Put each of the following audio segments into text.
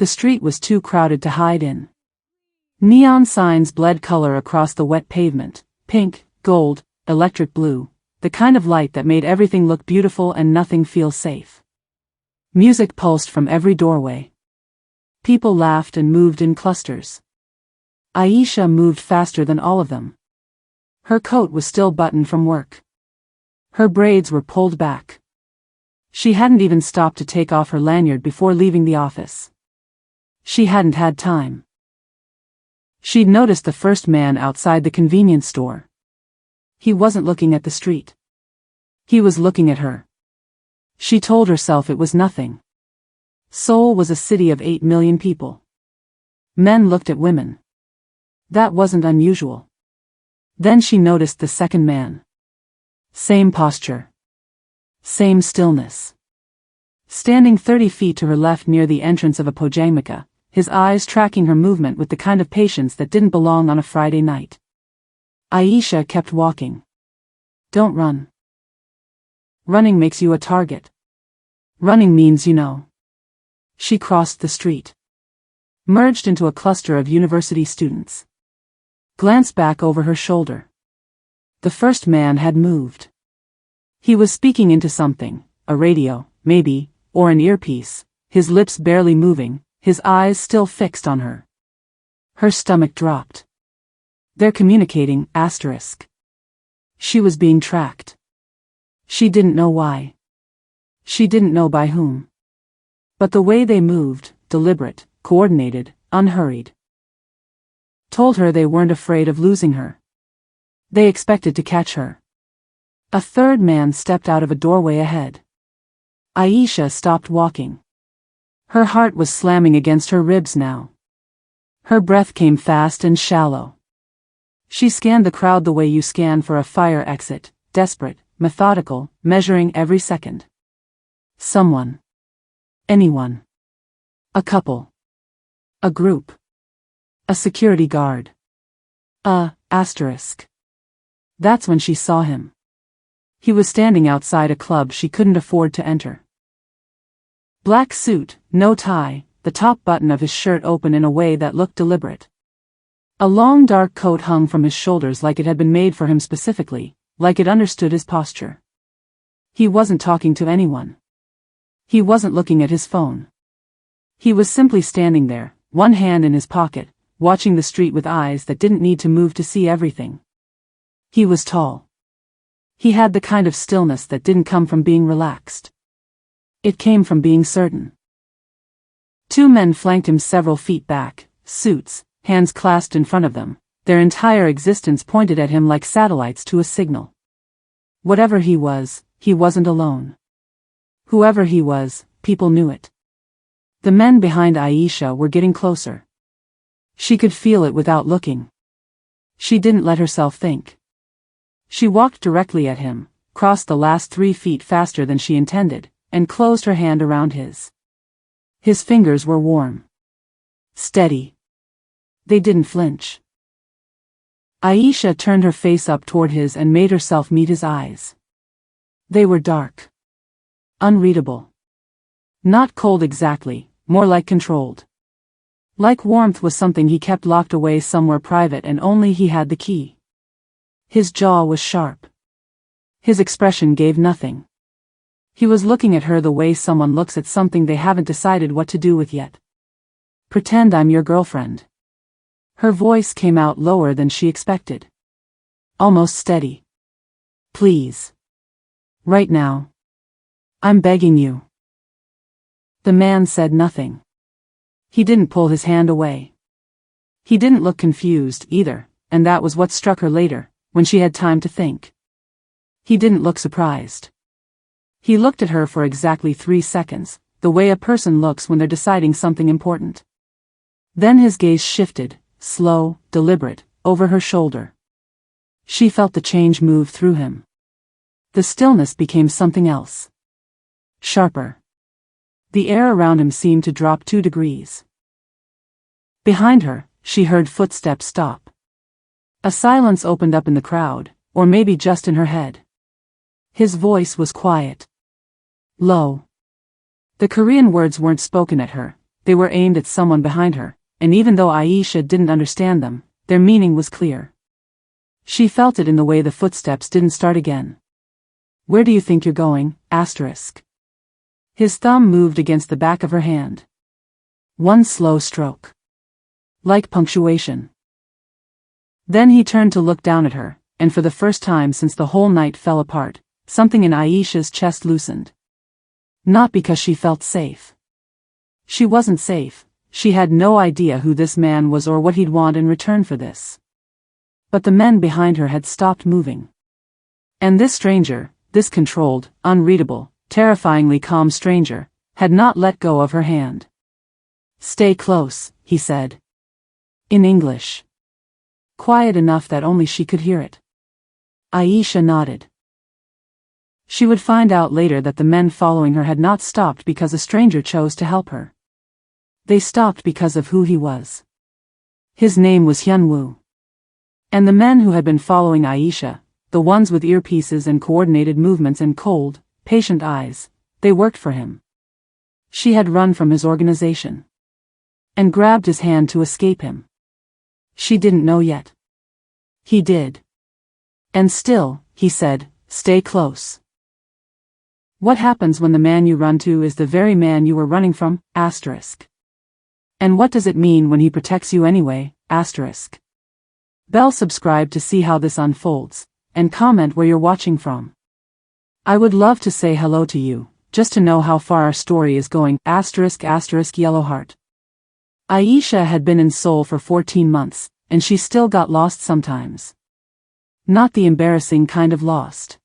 The street was too crowded to hide in. Neon signs bled color across the wet pavement, pink, gold, electric blue, the kind of light that made everything look beautiful and nothing feel safe. Music pulsed from every doorway. People laughed and moved in clusters. Aisha moved faster than all of them. Her coat was still buttoned from work. Her braids were pulled back. She hadn't even stopped to take off her lanyard before leaving the office. She hadn't had time. She'd noticed the first man outside the convenience store. He wasn't looking at the street. He was looking at her. She told herself it was nothing. Seoul was a city of 8 million people. Men looked at women. That wasn't unusual. Then she noticed the second man. Same posture. Same stillness. Standing 30 feet to her left near the entrance of a pojamika, his eyes tracking her movement with the kind of patience that didn't belong on a Friday night. Aisha kept walking. Don't run. Running makes you a target. Running means you know. She crossed the street. Merged into a cluster of university students. Glanced back over her shoulder. The first man had moved. He was speaking into something, a radio, maybe, or an earpiece, his lips barely moving, his eyes still fixed on her. Her stomach dropped. They're communicating, asterisk. She was being tracked. She didn't know why. She didn't know by whom. But the way they moved, deliberate, coordinated, unhurried, told her they weren't afraid of losing her. They expected to catch her. A third man stepped out of a doorway ahead. Aisha stopped walking. Her heart was slamming against her ribs now. Her breath came fast and shallow. She scanned the crowd the way you scan for a fire exit, desperate, methodical, measuring every second. Someone. Anyone. A couple. A group. A security guard. Asterisk. That's when she saw him. He was standing outside a club she couldn't afford to enter. Black suit, no tie, the top button of his shirt open in a way that looked deliberate. A long dark coat hung from his shoulders like it had been made for him specifically, like it understood his posture. He wasn't talking to anyone. He wasn't looking at his phone. He was simply standing there, one hand in his pocket, watching the street with eyes that didn't need to move to see everything. He was tall. He had the kind of stillness that didn't come from being relaxed. It came from being certain. Two men flanked him several feet back, suits, hands clasped in front of them, their entire existence pointed at him like satellites to a signal. Whatever he wasn't alone. Whoever he was, people knew it. The men behind Aisha were getting closer. She could feel it without looking. She didn't let herself think. She walked directly at him, crossed the last 3 feet faster than she intended, and closed her hand around his. His fingers were warm. Steady. They didn't flinch. Aisha turned her face up toward his and made herself meet his eyes. They were dark. Unreadable. Not cold exactly, more like controlled. Like warmth was something he kept locked away somewhere private and only he had the key. His jaw was sharp. His expression gave nothing. He was looking at her the way someone looks at something they haven't decided what to do with yet. Pretend I'm your girlfriend. Her voice came out lower than she expected. Almost steady. Please. Right now. I'm begging you. The man said nothing. He didn't pull his hand away. He didn't look confused either, and that was what struck her later, when she had time to think. He didn't look surprised. He looked at her for exactly 3 seconds, the way a person looks when they're deciding something important. Then his gaze shifted, slow, deliberate, over her shoulder. She felt the change move through him. The stillness became something else. Sharper. The air around him seemed to drop 2 degrees. Behind her, she heard footsteps stop. A silence opened up in the crowd, or maybe just in her head. His voice was quiet. Low. The Korean words weren't spoken at her, they were aimed at someone behind her, and even though Aisha didn't understand them, their meaning was clear. She felt it in the way the footsteps didn't start again. "Where do you think you're going?" His thumb moved against the back of her hand. One slow stroke. Like punctuation. Then he turned to look down at her, and for the first time since the whole night fell apart, something in Aisha's chest loosened. Not because she felt safe. She wasn't safe, she had no idea who this man was or what he'd want in return for this. But the men behind her had stopped moving. And this stranger, this controlled, unreadable, terrifyingly calm stranger, had not let go of her hand. "Stay close," he said. In English. Quiet enough that only she could hear it. Aisha nodded. She would find out later that the men following her had not stopped because a stranger chose to help her. They stopped because of who he was. His name was Hyun-Woo. And the men who had been following Aisha, the ones with earpieces and coordinated movements and cold, patient eyes, they worked for him. She had run from his organization. And grabbed his hand to escape him. She didn't know yet. He did. And still, he said, "Stay close." What happens when the man you run to is the very man you were running from? And what does it mean when he protects you anyway? Bell subscribe to see how this unfolds, and comment where you're watching from. I would love to say hello to you, just to know how far our story is going. Yellow heart. Aisha had been in Seoul for 14 months, and she still got lost sometimes. Not the embarrassing kind of lost.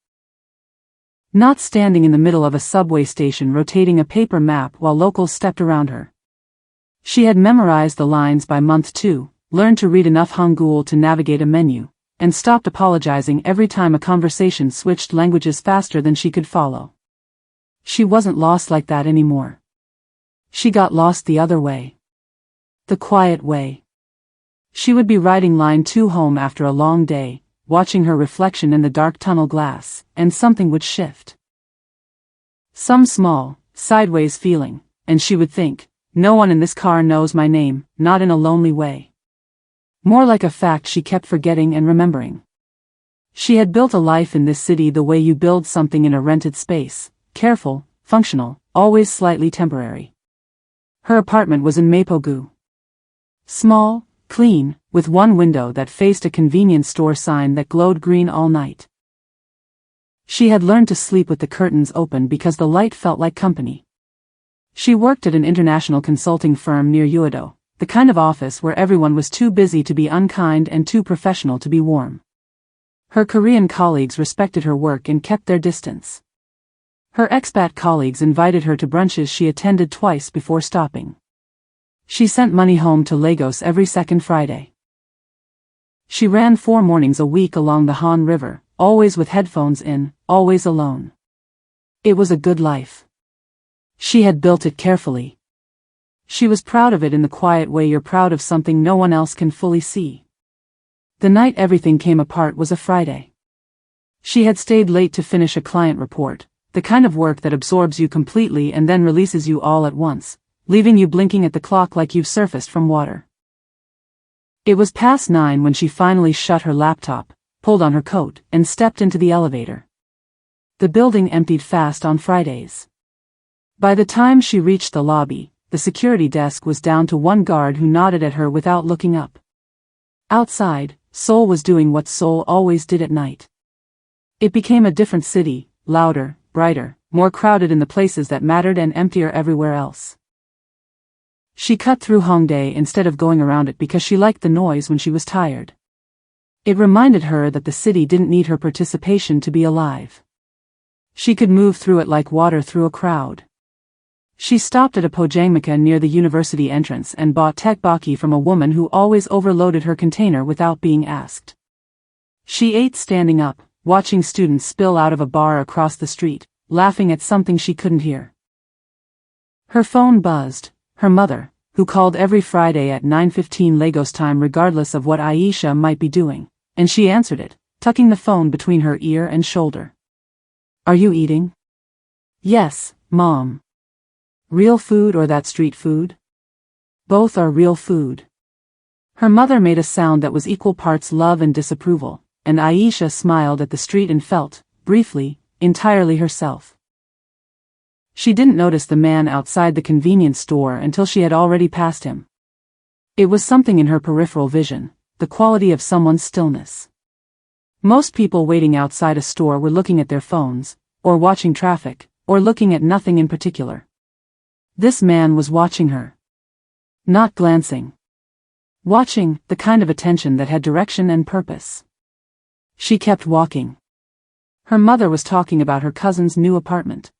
Not standing in the middle of a subway station rotating a paper map while locals stepped around her. She had memorized the lines by month 2, learned to read enough Hangul to navigate a menu, and stopped apologizing every time a conversation switched languages faster than she could follow. She wasn't lost like that anymore. She got lost the other way. The quiet way. She would be riding line 2 home after a long day, watching her reflection in the dark tunnel glass, and something would shift. Some small, sideways feeling, and she would think, no one in this car knows my name, not in a lonely way. More like a fact she kept forgetting and remembering. She had built a life in this city the way you build something in a rented space, careful, functional, always slightly temporary. Her apartment was in Mapogu. Small, clean, with one window that faced a convenience store sign that glowed green all night. She had learned to sleep with the curtains open because the light felt like company. She worked at an international consulting firm near Uedo, the kind of office where everyone was too busy to be unkind and too professional to be warm. Her Korean colleagues respected her work and kept their distance. Her expat colleagues invited her to brunches she attended twice before stopping. She sent money home to Lagos every second Friday. She ran 4 mornings a week along the Han River, always with headphones in, always alone. It was a good life. She had built it carefully. She was proud of it in the quiet way you're proud of something no one else can fully see. The night everything came apart was a Friday. She had stayed late to finish a client report, the kind of work that absorbs you completely and then releases you all at once, leaving you blinking at the clock like you've surfaced from water. It was past 9 when she finally shut her laptop, pulled on her coat, and stepped into the elevator. The building emptied fast on Fridays. By the time she reached the lobby, the security desk was down to one guard who nodded at her without looking up. Outside, Seoul was doing what Seoul always did at night. It became a different city, louder, brighter, more crowded in the places that mattered and emptier everywhere else. She cut through Hongdae instead of going around it because she liked the noise when she was tired. It reminded her that the city didn't need her participation to be alive. She could move through it like water through a crowd. She stopped at a pojangmaka near the university entrance and bought tteokbokki from a woman who always overloaded her container without being asked. She ate standing up, watching students spill out of a bar across the street, laughing at something she couldn't hear. Her phone buzzed. Her mother, who called every Friday at 9:15 Lagos time regardless of what Aisha might be doing, and she answered it, tucking the phone between her ear and shoulder. "Are you eating?" "Yes, Mom." "Real food or that street food?" Both are real food. Her mother made a sound that was equal parts love and disapproval, and Aisha smiled at the street and felt, briefly, entirely herself. She didn't notice the man outside the convenience store until she had already passed him. It was something in her peripheral vision, the quality of someone's stillness. Most people waiting outside a store were looking at their phones, or watching traffic, or looking at nothing in particular. This man was watching her. Not glancing. Watching, the kind of attention that had direction and purpose. She kept walking. Her mother was talking about her cousin's new apartment.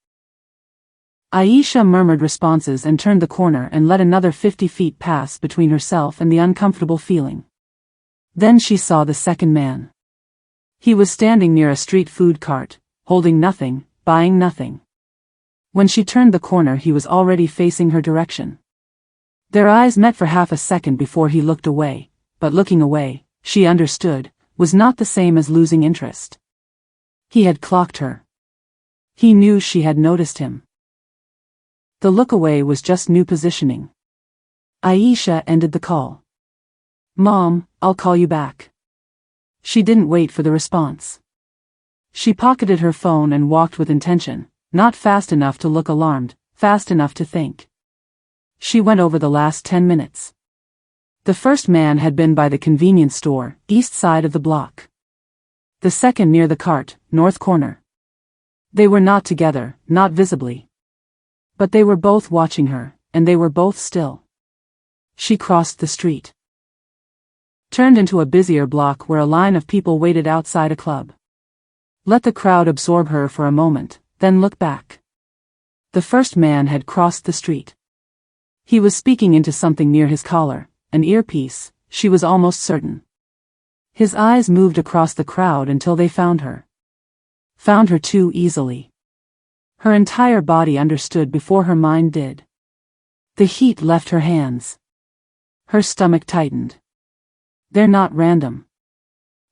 Aisha murmured responses and turned the corner and let another 50 feet pass between herself and the uncomfortable feeling. Then she saw the second man. He was standing near a street food cart, holding nothing, buying nothing. When she turned the corner, he was already facing her direction. Their eyes met for half a second before he looked away, but looking away, she understood, was not the same as losing interest. He had clocked her. He knew she had noticed him. The look away was just new positioning. Aisha ended the call. "Mom, I'll call you back." She didn't wait for the response. She pocketed her phone and walked with intention, not fast enough to look alarmed, fast enough to think. She went over the last 10 minutes. The first man had been by the convenience store, east side of the block. The second near the cart, north corner. They were not together, not visibly. But they were both watching her, and they were both still. She crossed the street. Turned into a busier block where a line of people waited outside a club. Let the crowd absorb her for a moment, then look back. The first man had crossed the street. He was speaking into something near his collar, an earpiece, she was almost certain. His eyes moved across the crowd until they found her. Found her too easily. Her entire body understood before her mind did. The heat left her hands. Her stomach tightened. They're not random.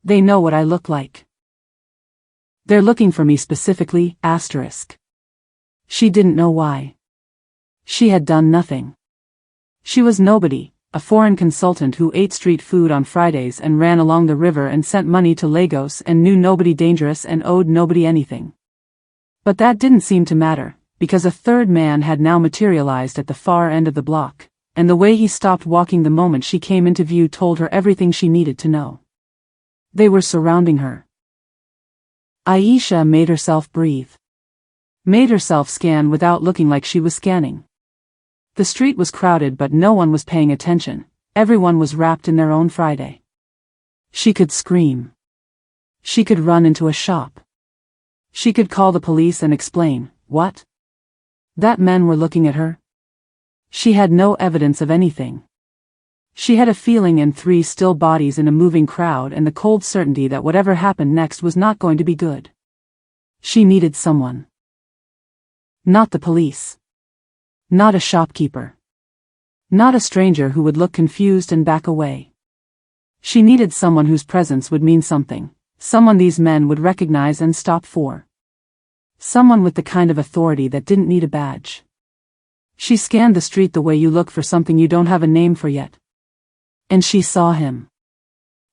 They know what I look like. They're looking for me specifically, asterisk. She didn't know why. She had done nothing. She was nobody, a foreign consultant who ate street food on Fridays and ran along the river and sent money to Lagos and knew nobody dangerous and owed nobody anything. But that didn't seem to matter, because a third man had now materialized at the far end of the block, and the way he stopped walking the moment she came into view told her everything she needed to know. They were surrounding her. Aisha made herself breathe. Made herself scan without looking like she was scanning. The street was crowded but no one was paying attention, everyone was wrapped in their own Friday. She could scream. She could run into a shop. She could call the police and explain, what? That men were looking at her? She had no evidence of anything. She had a feeling and 3 still bodies in a moving crowd and the cold certainty that whatever happened next was not going to be good. She needed someone. Not the police. Not a shopkeeper. Not a stranger who would look confused and back away. She needed someone whose presence would mean something, someone these men would recognize and stop for. Someone with the kind of authority that didn't need a badge. She scanned the street the way you look for something you don't have a name for yet. And she saw him.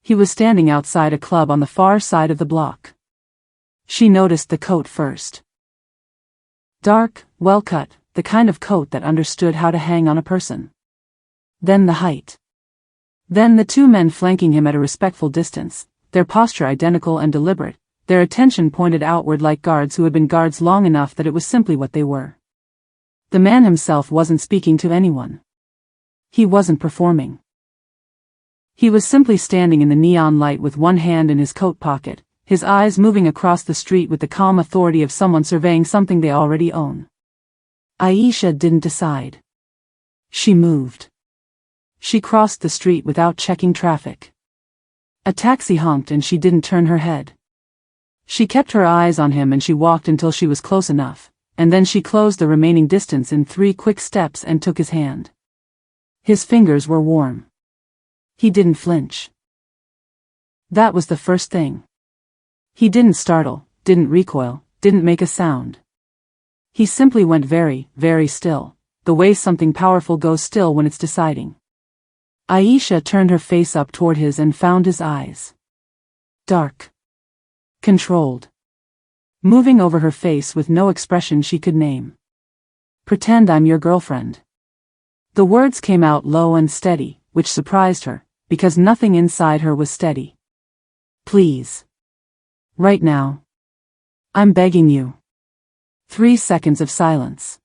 He was standing outside a club on the far side of the block. She noticed the coat first. Dark, well-cut, the kind of coat that understood how to hang on a person. Then the height. Then the 2 men flanking him at a respectful distance, their posture identical and deliberate, their attention pointed outward like guards who had been guards long enough that it was simply what they were. The man himself wasn't speaking to anyone. He wasn't performing. He was simply standing in the neon light with one hand in his coat pocket, his eyes moving across the street with the calm authority of someone surveying something they already own. Aisha didn't decide. She moved. She crossed the street without checking traffic. A taxi honked and she didn't turn her head. She kept her eyes on him and she walked until she was close enough, and then she closed the remaining distance in 3 quick steps and took his hand. His fingers were warm. He didn't flinch. That was the first thing. He didn't startle, didn't recoil, didn't make a sound. He simply went very, very still, the way something powerful goes still when it's deciding. Aisha turned her face up toward his and found his eyes dark, controlled, moving over her face with no expression she could name. "Pretend I'm your girlfriend." The words came out low and steady, which surprised her, because nothing inside her was steady. "Please. Right now. I'm begging you." 3 seconds of silence.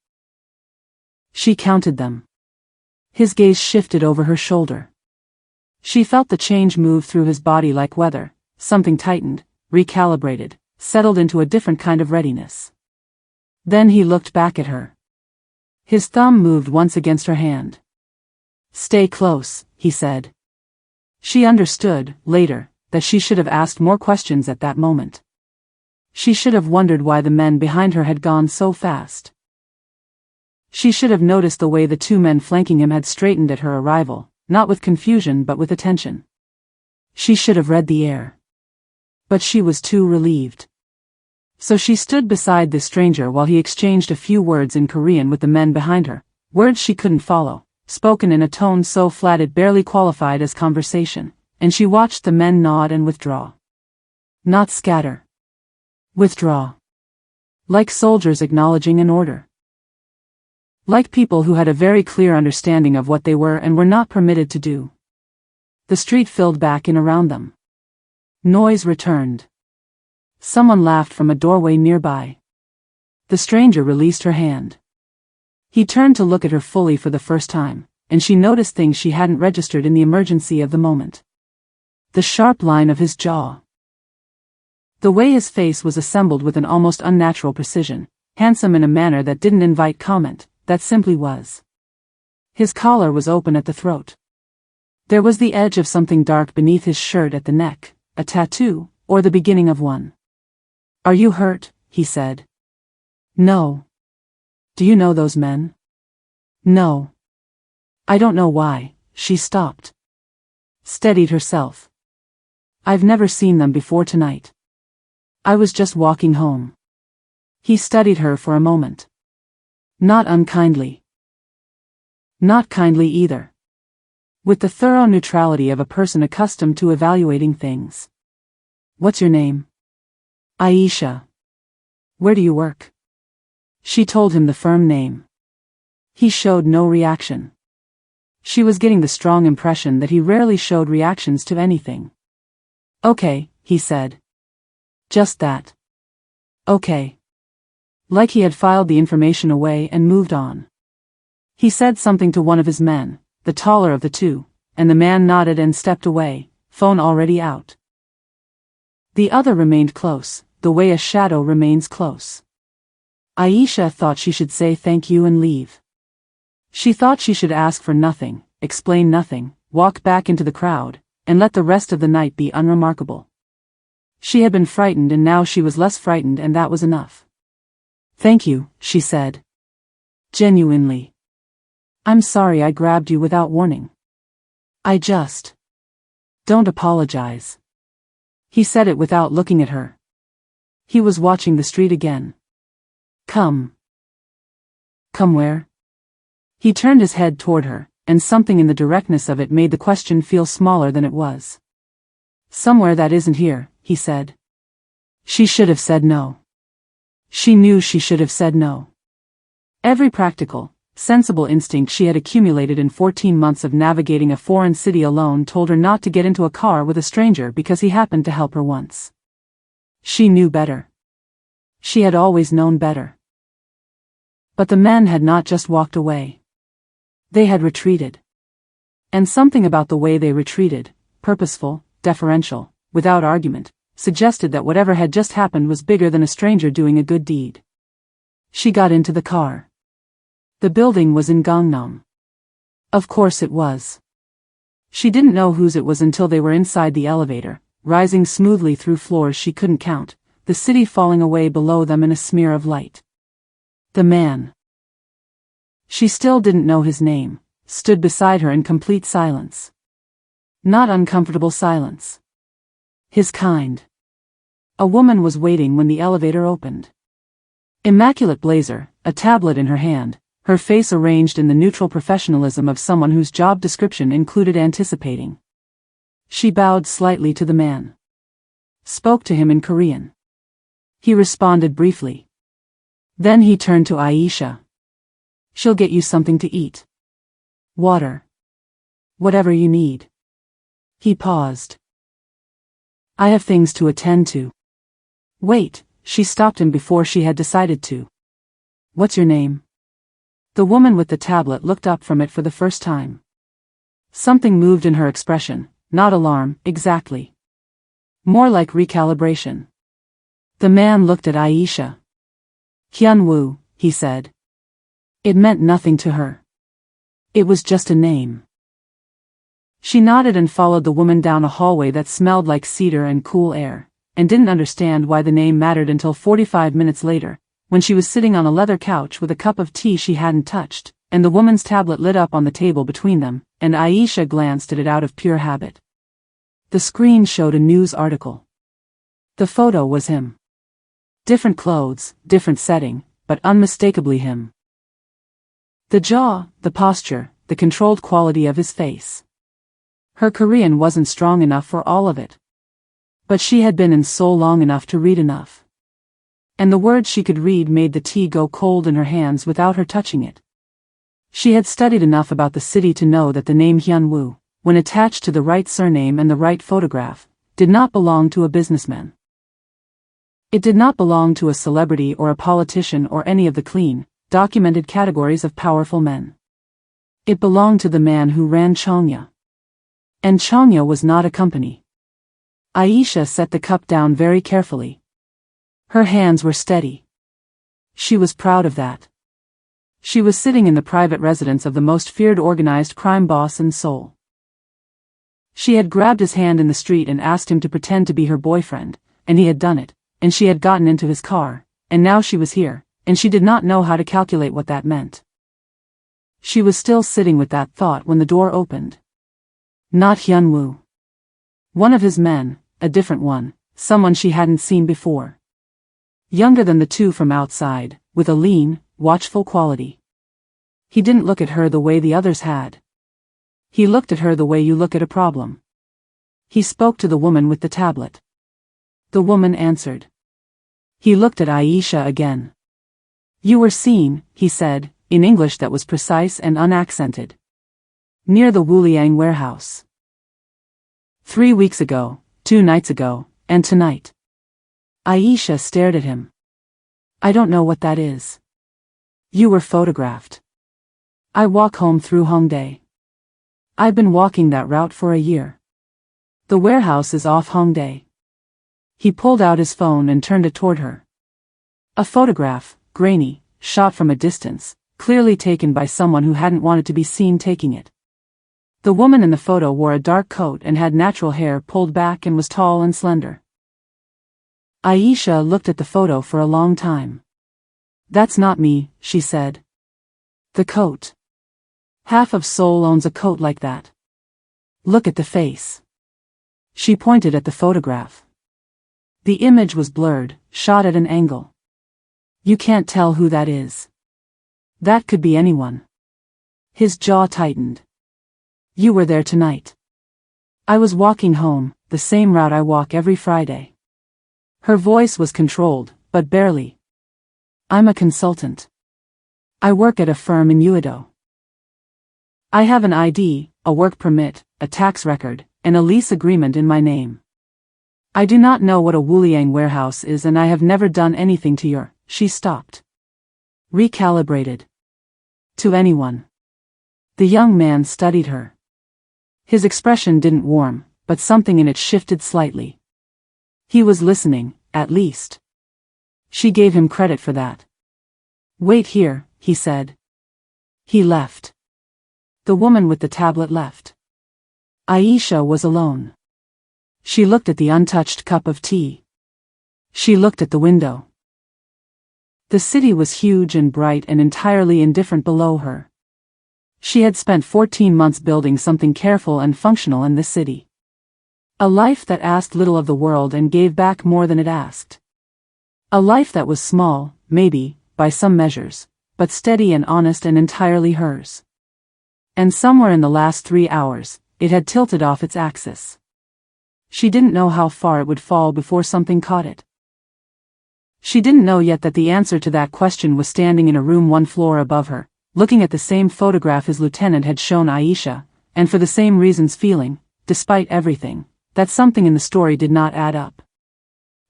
She counted them. His gaze shifted over her shoulder. She felt the change move through his body like weather. Something tightened, recalibrated, settled into a different kind of readiness. Then he looked back at her. His thumb moved once against her hand. "Stay close," he said. She understood, later, that she should have asked more questions at that moment. She should have wondered why the men behind her had gone so fast. She should have noticed the way the 2 men flanking him had straightened at her arrival, not with confusion but with attention. She should have read the air. But she was too relieved. So she stood beside the stranger while he exchanged a few words in Korean with the men behind her, words she couldn't follow, spoken in a tone so flat it barely qualified as conversation, and she watched the men nod and withdraw. Not scatter. Withdraw. Like soldiers acknowledging an order. Like people who had a very clear understanding of what they were and were not permitted to do. The street filled back in around them. Noise returned. Someone laughed from a doorway nearby. The stranger released her hand. He turned to look at her fully for the first time, and she noticed things she hadn't registered in the emergency of the moment. The sharp line of his jaw. The way his face was assembled with an almost unnatural precision, handsome in a manner that didn't invite comment, that simply was. His collar was open at the throat. There was the edge of something dark beneath his shirt at the neck, a tattoo, or the beginning of one. "Are you hurt?" he said. "No." "Do you know those men?" "No." "I don't know why." She stopped. Steadied herself. "I've never seen them before tonight. I was just walking home." He studied her for a moment. Not unkindly. Not kindly either. With the thorough neutrality of a person accustomed to evaluating things. "What's your name?" "Aisha." "Where do you work?" She told him the firm name. He showed no reaction. She was getting the strong impression that he rarely showed reactions to anything. "Okay," he said. Just that. "Okay." Like he had filed the information away and moved on. He said something to one of his men, the taller of the 2, and the man nodded and stepped away, phone already out. The other remained close, the way a shadow remains close. Aisha thought she should say thank you and leave. She thought she should ask for nothing, explain nothing, walk back into the crowd, and let the rest of the night be unremarkable. She had been frightened and now she was less frightened, and that was enough. "Thank you," she said. Genuinely. "I'm sorry I grabbed you without warning. I just..." "Don't apologize." He said it without looking at her. He was watching the street again. "Come." "Come where?" He turned his head toward her, and something in the directness of it made the question feel smaller than it was. "Somewhere that isn't here," he said. She should have said no. She knew she should have said no. Every practical, sensible instinct she had accumulated in 14 months of navigating a foreign city alone told her not to get into a car with a stranger because he happened to help her once. She knew better. She had always known better. But the men had not just walked away. They had retreated. And something about the way they retreated, purposeful, deferential, without argument, suggested that whatever had just happened was bigger than a stranger doing a good deed. She got into the car. The building was in Gangnam. Of course it was. She didn't know whose it was until they were inside the elevator, rising smoothly through floors she couldn't count, the city falling away below them in a smear of light. The man. She still didn't know his name, stood beside her in complete silence. Not uncomfortable silence. His kind. A woman was waiting when the elevator opened. Immaculate blazer, a tablet in her hand, her face arranged in the neutral professionalism of someone whose job description included anticipating. She bowed slightly to the man. Spoke to him in Korean. He responded briefly. Then he turned to Aisha. She'll get you something to eat. Water. Whatever you need. He paused. I have things to attend to. Wait, she stopped him before she had decided to. What's your name? The woman with the tablet looked up from it for the first time. Something moved in her expression, not alarm, exactly. More like recalibration. The man looked at Aisha. Hyun-Woo, he said. It meant nothing to her. It was just a name. She nodded and followed the woman down a hallway that smelled like cedar and cool air, and didn't understand why the name mattered until 45 minutes later, when she was sitting on a leather couch with a cup of tea she hadn't touched, and the woman's tablet lit up on the table between them, and Aisha glanced at it out of pure habit. The screen showed a news article. The photo was him. Different clothes, different setting, but unmistakably him. The jaw, the posture, the controlled quality of his face. Her Korean wasn't strong enough for all of it. But she had been in Seoul long enough to read enough. And the words she could read made the tea go cold in her hands without her touching it. She had studied enough about the city to know that the name Hyun-Woo, when attached to the right surname and the right photograph, did not belong to a businessman. It did not belong to a celebrity or a politician or any of the clean, documented categories of powerful men. It belonged to the man who ran Chongya. And Chongya was not a company. Aisha set the cup down very carefully. Her hands were steady. She was proud of that. She was sitting in the private residence of the most feared organized crime boss in Seoul. She had grabbed his hand in the street and asked him to pretend to be her boyfriend, and he had done it, and she had gotten into his car, and now she was here, and she did not know how to calculate what that meant. She was still sitting with that thought when the door opened. Not Hyun-Woo. One of his men, a different one, someone she hadn't seen before. Younger than the two from outside, with a lean, watchful quality. He didn't look at her the way the others had. He looked at her the way you look at a problem. He spoke to the woman with the tablet. The woman answered. He looked at Aisha again. You were seen, he said, in English that was precise and unaccented. Near the Wuliang warehouse. 3 weeks ago, 2 nights ago, and tonight. Aisha stared at him. I don't know what that is. You were photographed. I walk home through Hongdae. I've been walking that route for a year. The warehouse is off Hongdae. He pulled out his phone and turned it toward her. A photograph, grainy, shot from a distance, clearly taken by someone who hadn't wanted to be seen taking it. The woman in the photo wore a dark coat and had natural hair pulled back and was tall and slender. Aisha looked at the photo for a long time. That's not me, she said. The coat. Half of Seoul owns a coat like that. Look at the face. She pointed at the photograph. The image was blurred, shot at an angle. You can't tell who that is. That could be anyone. His jaw tightened. You were there tonight. I was walking home, the same route I walk every Friday. Her voice was controlled, but barely. I'm a consultant. I work at a firm in Uedo. I have an ID, a work permit, a tax record, and a lease agreement in my name. I do not know what a Wuliang warehouse is and I have never done anything to your... She stopped. Recalibrated. To anyone. The young man studied her. His expression didn't warm, but something in it shifted slightly. He was listening, at least. She gave him credit for that. Wait here, he said. He left. The woman with the tablet left. Aisha was alone. She looked at the untouched cup of tea. She looked at the window. The city was huge and bright and entirely indifferent below her. She had spent 14 months building something careful and functional in this city. A life that asked little of the world and gave back more than it asked. A life that was small, maybe, by some measures, but steady and honest and entirely hers. And somewhere in the last 3 hours, it had tilted off its axis. She didn't know how far it would fall before something caught it. She didn't know yet that the answer to that question was standing in a room 1 floor above her, looking at the same photograph his lieutenant had shown Aisha, and for the same reasons feeling, despite everything, that something in the story did not add up.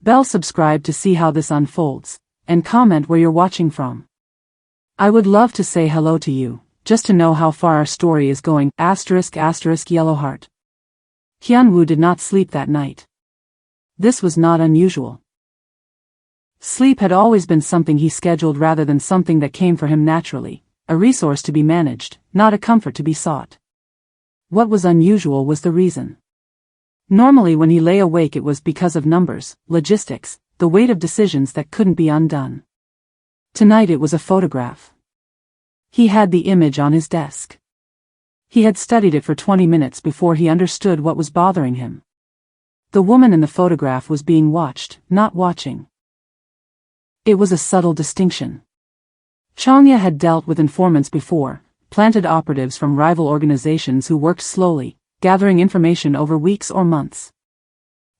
Bell subscribe to see how this unfolds, and comment where you're watching from. I would love to say hello to you, just to know how far our story is going, **** yellow heart. Hyun-Woo did not sleep that night. This was not unusual. Sleep had always been something he scheduled rather than something that came for him naturally, a resource to be managed, not a comfort to be sought. What was unusual was the reason. Normally when he lay awake it was because of numbers, logistics, the weight of decisions that couldn't be undone. Tonight it was a photograph. He had the image on his desk. He had studied it for 20 minutes before he understood what was bothering him. The woman in the photograph was being watched, not watching. It was a subtle distinction. Changya had dealt with informants before, planted operatives from rival organizations who worked slowly, gathering information over weeks or months.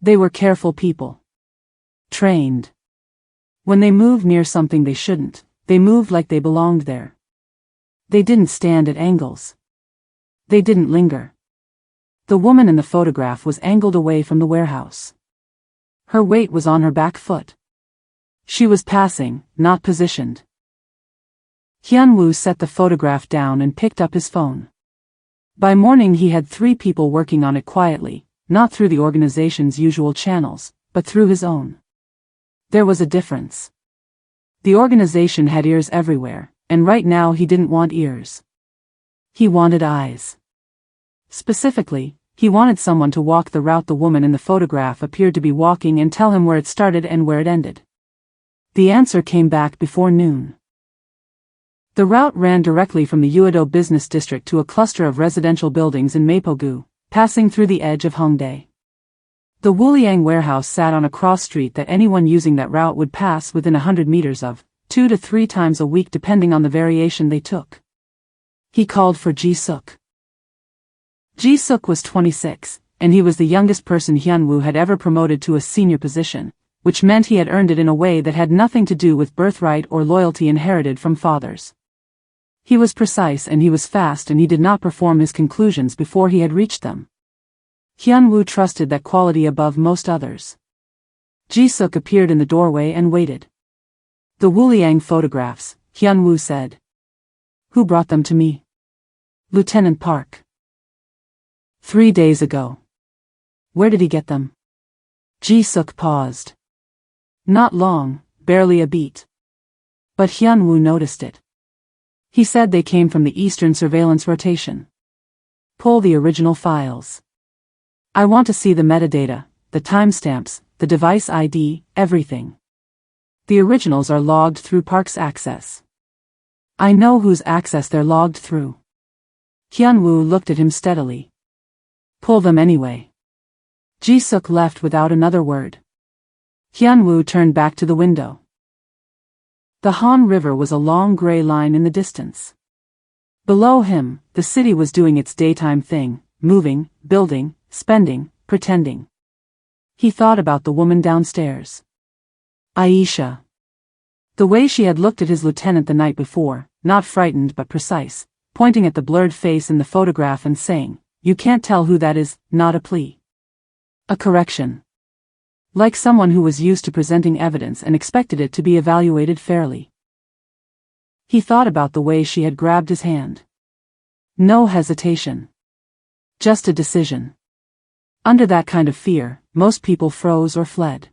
They were careful people. Trained. When they moved near something they shouldn't, they moved like they belonged there. They didn't stand at angles. They didn't linger. The woman in the photograph was angled away from the warehouse. Her weight was on her back foot. She was passing, not positioned. Hyun-Woo set the photograph down and picked up his phone. By morning he had 3 people working on it quietly, not through the organization's usual channels, but through his own. There was a difference. The organization had ears everywhere, and right now he didn't want ears. He wanted eyes. Specifically, he wanted someone to walk the route the woman in the photograph appeared to be walking and tell him where it started and where it ended. The answer came back before noon. The route ran directly from the Uedo business district to a cluster of residential buildings in Mapogu, passing through the edge of Hongdae. The Wuliang warehouse sat on a cross street that anyone using that route would pass within 100 meters of, 2 to 3 times a week depending on the variation they took. He called for Ji-suk. Ji-suk was 26, and he was the youngest person Hyun-Woo had ever promoted to a senior position, which meant he had earned it in a way that had nothing to do with birthright or loyalty inherited from fathers. He was precise and he was fast and he did not perform his conclusions before he had reached them. Hyun-Woo trusted that quality above most others. Ji-suk appeared in the doorway and waited. The Wuliang photographs, Hyun-Woo said. Who brought them to me? Lieutenant Park. 3 days ago. Where did he get them? Ji-suk paused. Not long, barely a beat. But Hyun-Woo noticed it. He said they came from the Eastern surveillance rotation. Pull the original files. I want to see the metadata, the timestamps, the device ID, everything. The originals are logged through Park's access. I know whose access they're logged through. Hyun-Woo looked at him steadily. Pull them anyway. Ji-suk left without another word. Hyun-Woo turned back to the window. The Han River was a long gray line in the distance. Below him, the city was doing its daytime thing, moving, building, spending, pretending. He thought about the woman downstairs. Aisha. The way she had looked at his lieutenant the night before, not frightened but precise, pointing at the blurred face in the photograph and saying, "You can't tell who that is," not a plea. A correction. Like someone who was used to presenting evidence and expected it to be evaluated fairly. He thought about the way she had grabbed his hand. No hesitation. Just a decision. Under that kind of fear, most people froze or fled.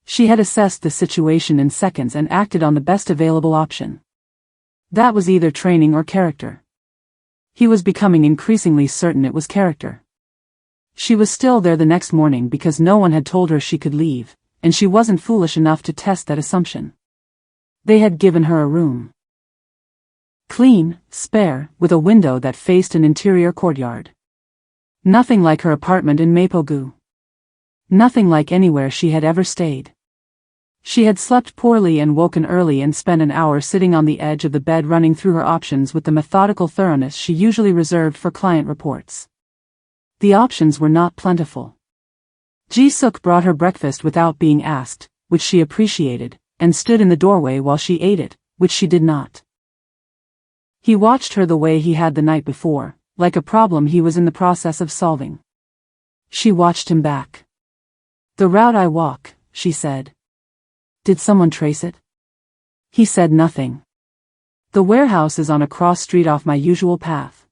She had assessed the situation in seconds and acted on the best available option. That was either training or character. He was becoming increasingly certain it was character. She was still there the next morning because no one had told her she could leave, and she wasn't foolish enough to test that assumption. They had given her a room. Clean, spare, with a window that faced an interior courtyard. Nothing like her apartment in Mapogu. Nothing like anywhere she had ever stayed. She had slept poorly and woken early and spent an hour sitting on the edge of the bed running through her options with the methodical thoroughness she usually reserved for client reports. The options were not plentiful. Ji-suk brought her breakfast without being asked, which she appreciated, and stood in the doorway while she ate it, which she did not. He watched her the way he had the night before, like a problem he was in the process of solving. She watched him back. "The route I walk," she said. "Did someone trace it?" He said nothing. "The warehouse is on a cross street off my usual path.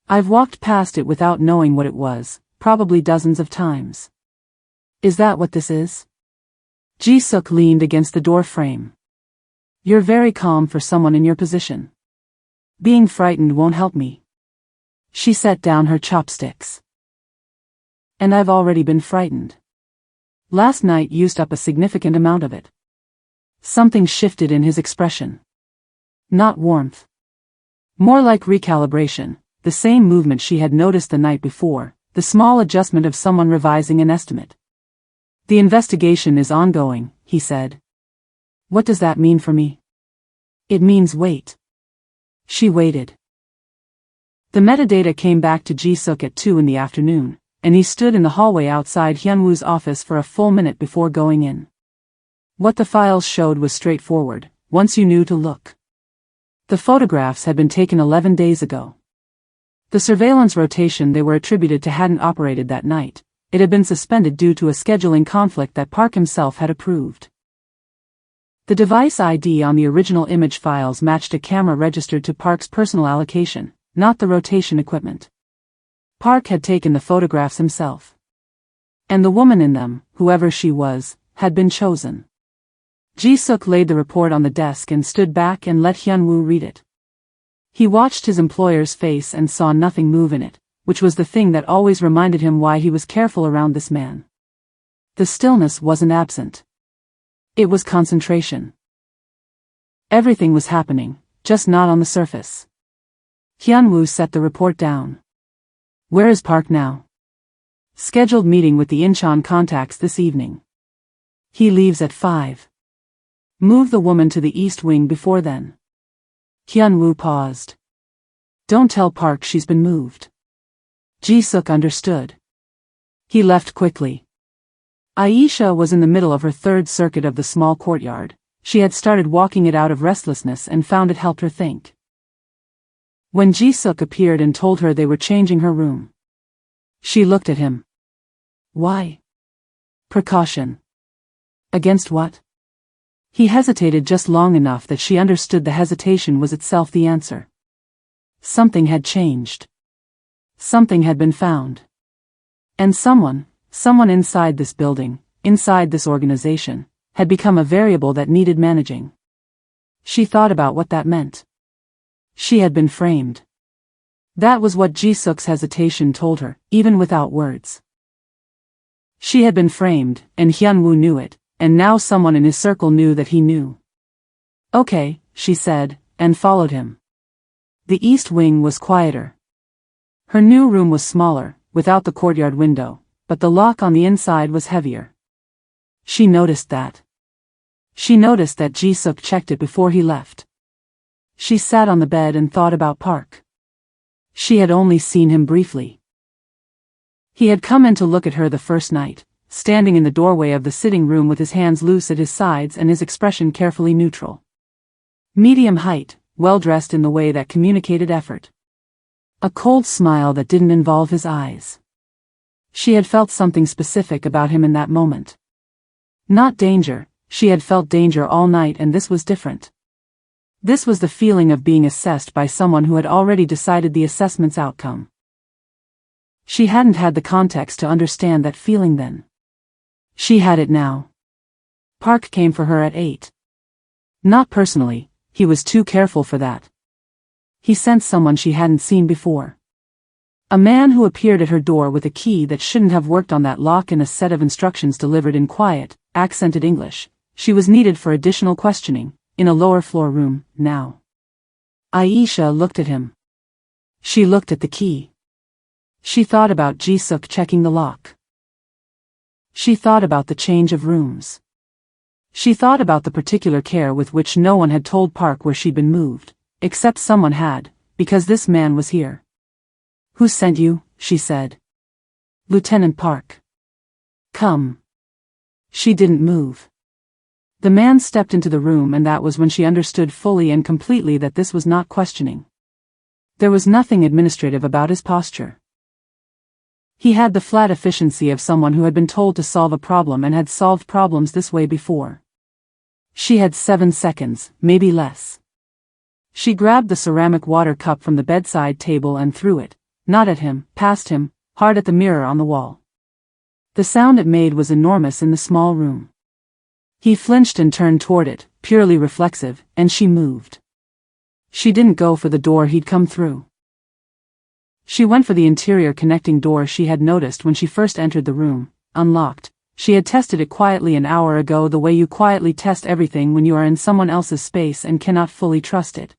I've walked past it without knowing what it was, probably dozens of times." "Is that what this is?" Ji-suk leaned against the door frame. "You're very calm for someone in your position. Being frightened won't help me." She set down her chopsticks. "And I've already been frightened. Last night used up a significant amount of it." Something shifted in his expression. Not warmth. More like recalibration, the same movement she had noticed the night before, the small adjustment of someone revising an estimate. "The investigation is ongoing," he said. "What does that mean for me?" "It means wait." She waited. The metadata came back to Ji-suk at 2 in the afternoon, and he stood in the hallway outside Hyun-Woo's office for a full minute before going in. What the files showed was straightforward, once you knew to look. The photographs had been taken 11 days ago. The surveillance rotation they were attributed to hadn't operated that night. It had been suspended due to a scheduling conflict that Park himself had approved. The device ID on the original image files matched a camera registered to Park's personal allocation, not the rotation equipment. Park had taken the photographs himself. And the woman in them, whoever she was, had been chosen. Ji-suk laid the report on the desk and stood back and let Hyun-Woo read it. He watched his employer's face and saw nothing move in it, which was the thing that always reminded him why he was careful around this man. The stillness wasn't absent. It was concentration. Everything was happening, just not on the surface. Hyun-Woo set the report down. "Where is Park now?" "Scheduled meeting with the Incheon contacts this evening. He leaves at 5. Move the woman to the East Wing before then." Hyun-Woo paused. "Don't tell Park she's been moved." Ji-suk understood. He left quickly. Aisha was in the middle of her third circuit of the small courtyard. She had started walking it out of restlessness and found it helped her think. When Ji-suk appeared and told her they were changing her room, she looked at him. "Why?" "Precaution." "Against what?" He hesitated just long enough that she understood the hesitation was itself the answer. Something had changed. Something had been found. And someone inside this building, inside this organization, had become a variable that needed managing. She thought about what that meant. She had been framed. That was what Ji-suk's hesitation told her, even without words. She had been framed, and Hyun-Woo knew it, and now someone in his circle knew that he knew. "Okay," she said, and followed him. The East Wing was quieter. Her new room was smaller, without the courtyard window, but the lock on the inside was heavier. She noticed that. She noticed that Ji-suk checked it before he left. She sat on the bed and thought about Park. She had only seen him briefly. He had come in to look at her the first night, standing in the doorway of the sitting room with his hands loose at his sides and his expression carefully neutral. Medium height, well-dressed in the way that communicated effort. A cold smile that didn't involve his eyes. She had felt something specific about him in that moment. Not danger, she had felt danger all night, and this was different. This was the feeling of being assessed by someone who had already decided the assessment's outcome. She hadn't had the context to understand that feeling then. She had it now. Park came for her at 8. Not personally, he was too careful for that. He sensed someone she hadn't seen before. A man who appeared at her door with a key that shouldn't have worked on that lock and a set of instructions delivered in quiet, accented English. She was needed for additional questioning, in a lower floor room, now. Aisha looked at him. She looked at the key. She thought about Ji-suk checking the lock. She thought about the change of rooms. She thought about the particular care with which no one had told Park where she'd been moved, except someone had, because this man was here. "Who sent you?" she said. "Lieutenant Park." "Come." She didn't move. The man stepped into the room, and that was when she understood fully and completely that this was not questioning. There was nothing administrative about his posture. He had the flat efficiency of someone who had been told to solve a problem and had solved problems this way before. She had 7 seconds, maybe less. She grabbed the ceramic water cup from the bedside table and threw it, not at him, past him, hard at the mirror on the wall. The sound it made was enormous in the small room. He flinched and turned toward it, purely reflexive, and she moved. She didn't go for the door he'd come through. She went for the interior connecting door she had noticed when she first entered the room, unlocked. She had tested it quietly an hour ago, the way you quietly test everything when you are in someone else's space and cannot fully trust it.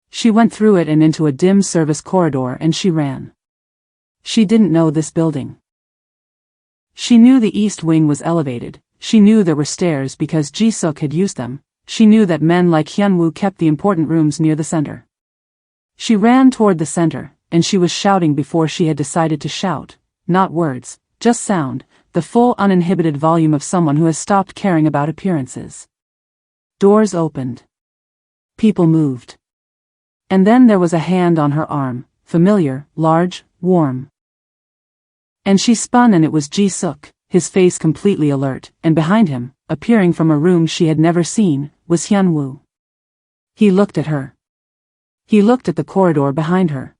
She went through it and into a dim service corridor, and she ran. She didn't know this building. She knew the east wing was elevated. She knew there were stairs because Ji-suk had used them. She knew that men like Hyun-Woo kept the important rooms near the center. She ran toward the center, and she was shouting before she had decided to shout. Not words, just sound, the full uninhibited volume of someone who has stopped caring about appearances. Doors opened. People moved. And then there was a hand on her arm, familiar, large, warm. And she spun, and it was Ji-suk, his face completely alert, and behind him, appearing from a room she had never seen, was Hyun-Woo. He looked at her. He looked at the corridor behind her.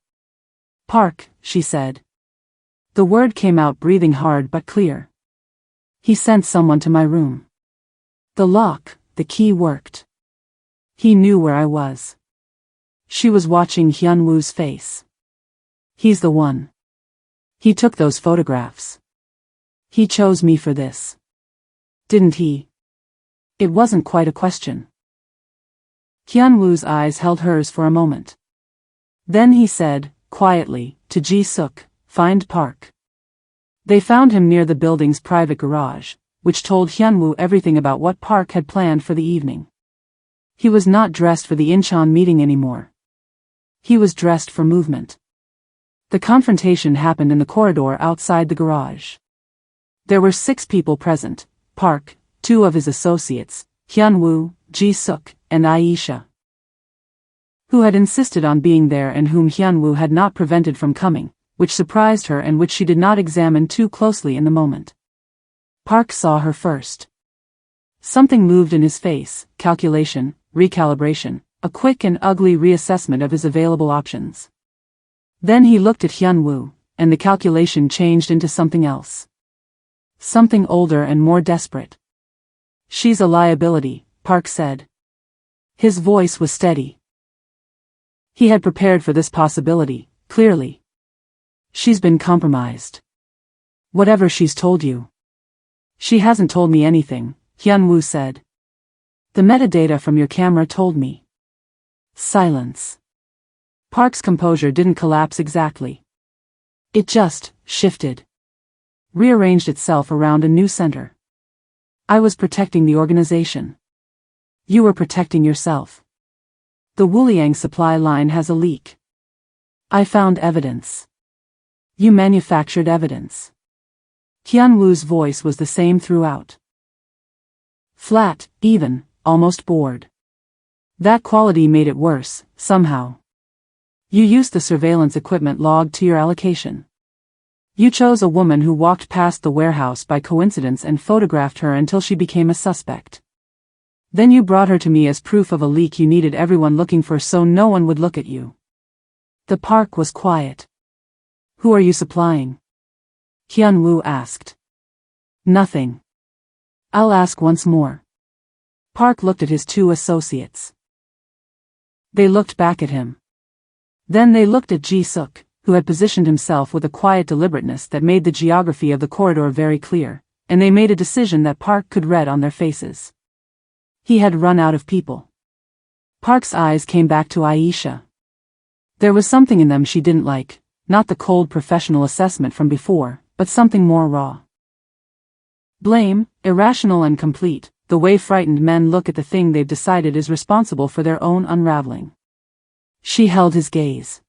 "Park," she said. The word came out breathing hard but clear. "He sent someone to my room. The lock, the key worked. He knew where I was." She was watching Hyun-Woo's face. "He's the one. He took those photographs. He chose me for this. Didn't he?" It wasn't quite a question. Hyun-Woo's eyes held hers for a moment. Then he said, quietly, to Ji-suk, "Find Park." They found him near the building's private garage, which told Hyun-Woo everything about what Park had planned for the evening. He was not dressed for the Incheon meeting anymore. He was dressed for movement. The confrontation happened in the corridor outside the garage. There were 6 people present: Park, 2 of his associates, Hyun-Woo, Ji-suk, and Aisha, who had insisted on being there and whom Hyun-Woo had not prevented from coming, which surprised her and which she did not examine too closely in the moment. Park saw her first. Something moved in his face: calculation, recalibration, a quick and ugly reassessment of his available options. Then he looked at Hyun-Woo, and the calculation changed into something else. Something older and more desperate. "She's a liability," Park said. His voice was steady. He had prepared for this possibility, clearly. "She's been compromised. Whatever she's told you." "She hasn't told me anything," Hyun-Woo said. "The metadata from your camera told me." Silence. Park's composure didn't collapse exactly. It just shifted. Rearranged itself around a new center. "I was protecting the organization. You were protecting yourself. The Wuliang supply line has a leak. I found evidence. You manufactured evidence." Hyun-Woo's voice was the same throughout. Flat, even, almost bored. That quality made it worse, somehow. You used the surveillance equipment logged to your allocation. You chose a woman who walked past the warehouse by coincidence and photographed her until she became a suspect. Then you brought her to me as proof of a leak you needed everyone looking for so no one would look at you. The Park was quiet. "Who are you supplying?" Hyun-Woo asked. "Nothing." "I'll ask once more." Park looked at his 2 associates. They looked back at him. Then they looked at Ji-suk, who had positioned himself with a quiet deliberateness that made the geography of the corridor very clear, and they made a decision that Park could read on their faces. He had run out of people. Park's eyes came back to Aisha. There was something in them she didn't like, not the cold professional assessment from before, but something more raw. Blame, irrational and complete, the way frightened men look at the thing they've decided is responsible for their own unraveling. She held his gaze.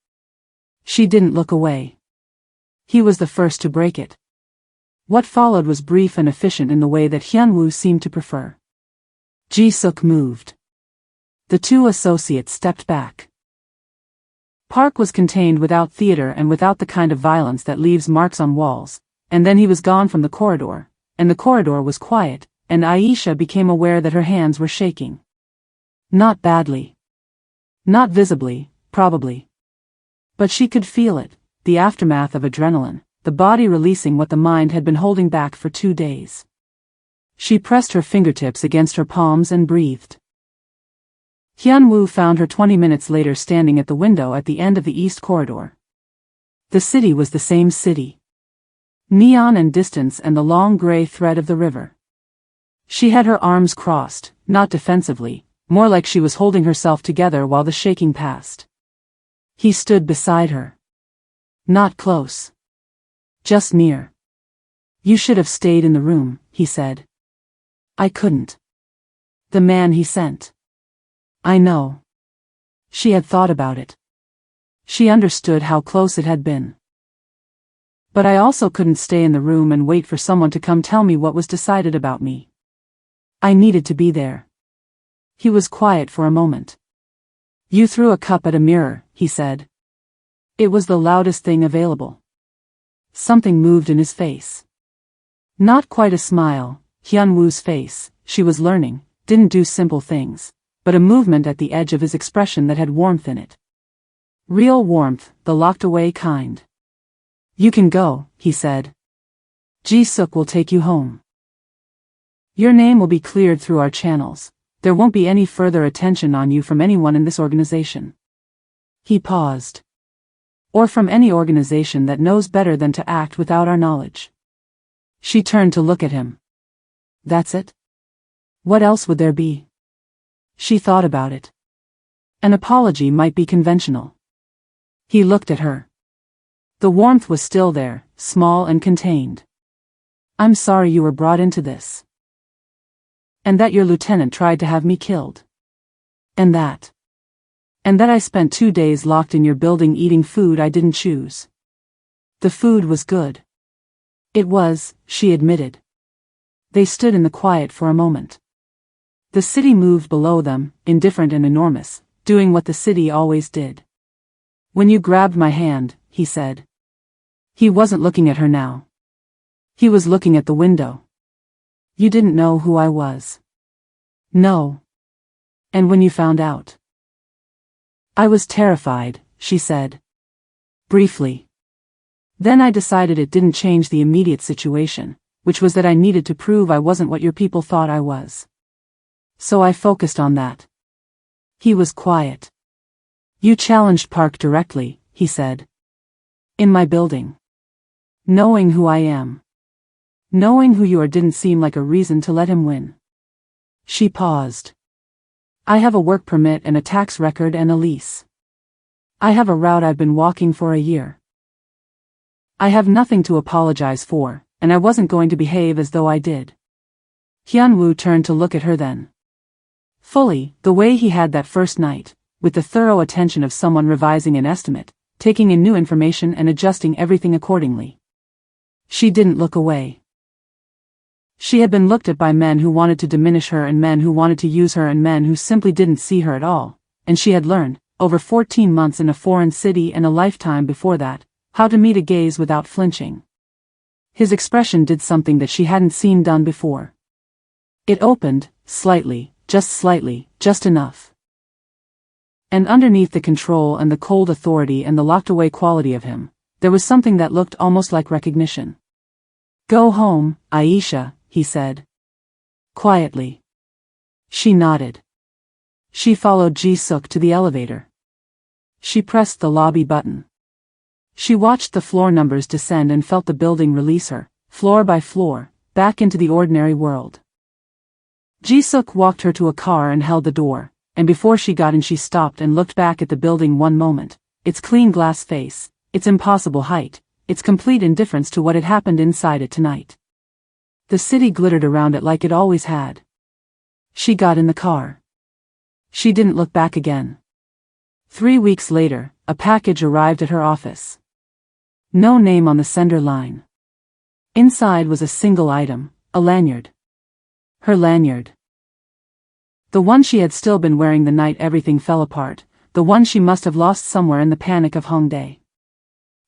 She didn't look away. He was the first to break it. What followed was brief and efficient in the way that Hyun-Woo seemed to prefer. Ji-suk moved. The two associates stepped back. Park was contained without theater and without the kind of violence that leaves marks on walls, and then he was gone from the corridor, and the corridor was quiet, and Aisha became aware that her hands were shaking. Not badly. Not visibly, probably. But she could feel it, the aftermath of adrenaline, the body releasing what the mind had been holding back for 2 days. She pressed her fingertips against her palms and breathed. Hyun-Woo found her 20 minutes later standing at the window at the end of the east corridor. The city was the same city. Neon and distance and the long gray thread of the river. She had her arms crossed, not defensively, more like she was holding herself together while the shaking passed. He stood beside her. Not close. Just near. You should have stayed in the room, he said. I couldn't. The man he sent. I know. She had thought about it. She understood how close it had been. But I also couldn't stay in the room and wait for someone to come tell me what was decided about me. I needed to be there. He was quiet for a moment. You threw a cup at a mirror, he said. It was the loudest thing available. Something moved in his face. Not quite a smile, Hyun-Woo's face, she was learning, didn't do simple things, but a movement at the edge of his expression that had warmth in it. Real warmth, the locked-away kind. You can go, he said. Ji-suk will take you home. Your name will be cleared through our channels. There won't be any further attention on you from anyone in this organization. He paused. Or from any organization that knows better than to act without our knowledge. She turned to look at him. That's it? What else would there be? She thought about it. An apology might be conventional. He looked at her. The warmth was still there, small and contained. I'm sorry you were brought into this. And that your lieutenant tried to have me killed. And that I spent 2 days locked in your building eating food I didn't choose. The food was good. It was, she admitted. They stood in the quiet for a moment. The city moved below them, indifferent and enormous, doing what the city always did. When you grabbed my hand, he said. He wasn't looking at her now. He was looking at the window. You didn't know who I was. No. And when you found out? I was terrified, she said. Briefly. Then I decided it didn't change the immediate situation, which was that I needed to prove I wasn't what your people thought I was. So I focused on that. He was quiet. You challenged Park directly, he said. In my building. Knowing who I am. Knowing who you are didn't seem like a reason to let him win. She paused. I have a work permit and a tax record and a lease. I have a route I've been walking for a year. I have nothing to apologize for, and I wasn't going to behave as though I did. Hyun-Woo turned to look at her then. Fully, the way he had that first night, with the thorough attention of someone revising an estimate, taking in new information and adjusting everything accordingly. She didn't look away. She had been looked at by men who wanted to diminish her and men who wanted to use her and men who simply didn't see her at all, and she had learned, over 14 months in a foreign city and a lifetime before that, how to meet a gaze without flinching. His expression did something that she hadn't seen done before. It opened, slightly, just enough. And underneath the control and the cold authority and the locked-away quality of him, there was something that looked almost like recognition. Go home, Aisha, he said. Quietly. She nodded. She followed Ji-suk to the elevator. She pressed the lobby button. She watched the floor numbers descend and felt the building release her, floor by floor, back into the ordinary world. Ji-suk walked her to a car and held the door, and before she got in she stopped and looked back at the building one moment, its clean glass face, its impossible height, its complete indifference to what had happened inside it tonight. The city glittered around it like it always had. She got in the car. She didn't look back again. 3 weeks later, a package arrived at her office. No name on the sender line. Inside was a single item, a lanyard. Her lanyard. The one she had still been wearing the night everything fell apart, the one she must have lost somewhere in the panic of Hongdae.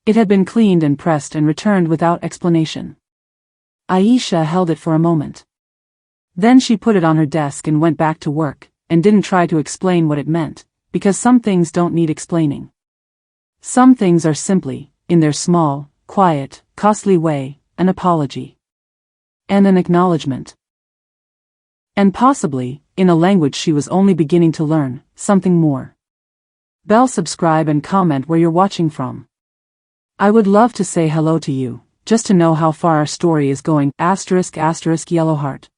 It had been cleaned and pressed and returned without explanation. Aisha held it for a moment. Then she put it on her desk and went back to work, and didn't try to explain what it meant, because some things don't need explaining. Some things are simply, in their small, quiet, costly way, an apology. And an acknowledgement. And possibly, in a language she was only beginning to learn, something more. Bell, subscribe and comment where you're watching from. I would love to say hello to you, just to know how far our story is going, **** yellow heart.